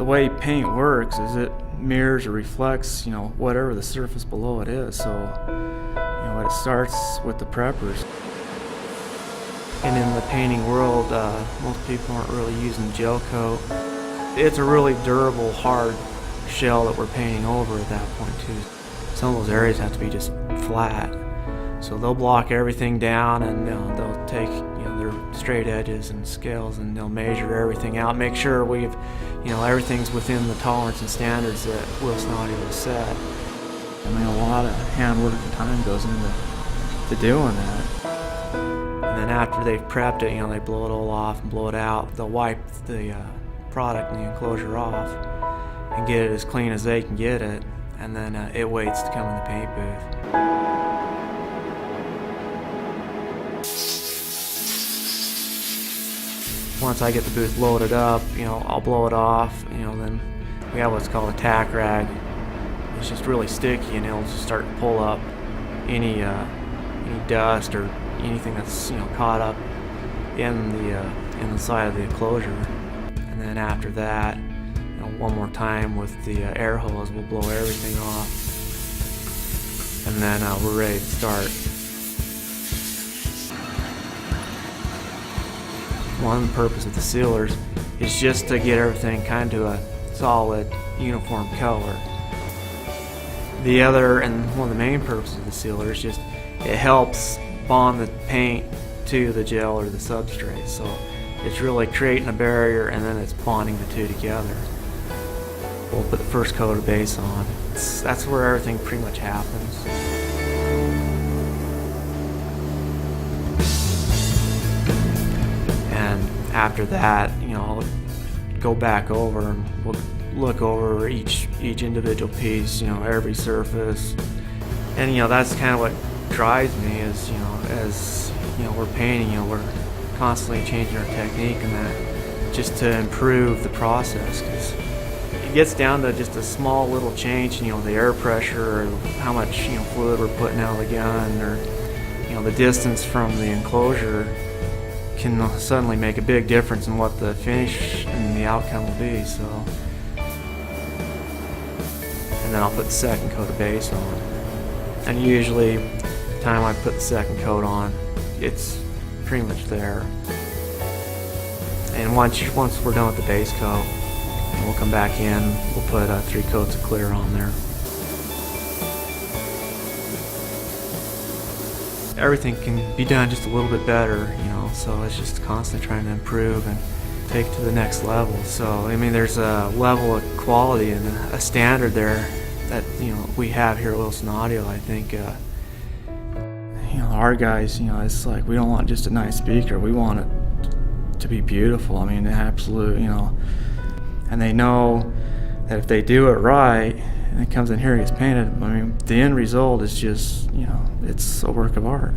The way paint works is it mirrors or reflects, whatever the surface below it is. So, it starts with the preppers. And in the painting world, most people aren't really using gel coat. It's a really durable, hard shell that we're painting over at that point too. Some of those areas have to be just flat. So they'll block everything down, and they'll take their straight edges and scales, and they'll measure everything out, make sure we've everything's within the tolerance and standards that Wilson Audio has set. I mean, a lot of handwork and time goes into doing that. And then after they've prepped it, they blow it all off and blow it out. They'll wipe the product and the enclosure off and get it as clean as they can get it, and then it waits to come in the paint booth. Once I get the booth loaded up, I'll blow it off. Then we have what's called a tack rag. It's just really sticky, and it'll just start to pull up any dust or anything that's caught up in the side of the enclosure. And then after that, one more time with the air hose, we'll blow everything off, and then we're ready to start. One purpose of the sealers is just to get everything kind of to a solid, uniform color. The other, and one of the main purposes of the sealer, is just it helps bond the paint to the gel or the substrate. So it's really creating a barrier, and then it's bonding the two together. We'll put the first coat of base on. That's where everything pretty much happens. And after that, I'll go back over and we'll look over each individual piece, every surface. And that's kind of what drives me is, as we're painting, we're constantly changing our technique and that, just to improve the process. 'Cause it gets down to just a small little change, the air pressure, or how much fluid we're putting out of the gun, or the distance from the enclosure can suddenly make a big difference in what the finish and the outcome will be. So, and then I'll put the second coat of base on, and usually the time I put the second coat on, it's pretty much there. And once we're done with the base coat, we'll come back in, we'll put 3 coats of clear on there. Everything can be done just a little bit better, so it's just constantly trying to improve and take it to the next level. So, there's a level of quality and a standard there that, we have here at Wilson Audio. I think, our guys, it's like we don't want just a nice speaker, we want it to be beautiful. Absolute, and they know that if they do it right and it comes in here and gets painted, the end result is just, it's a work of art.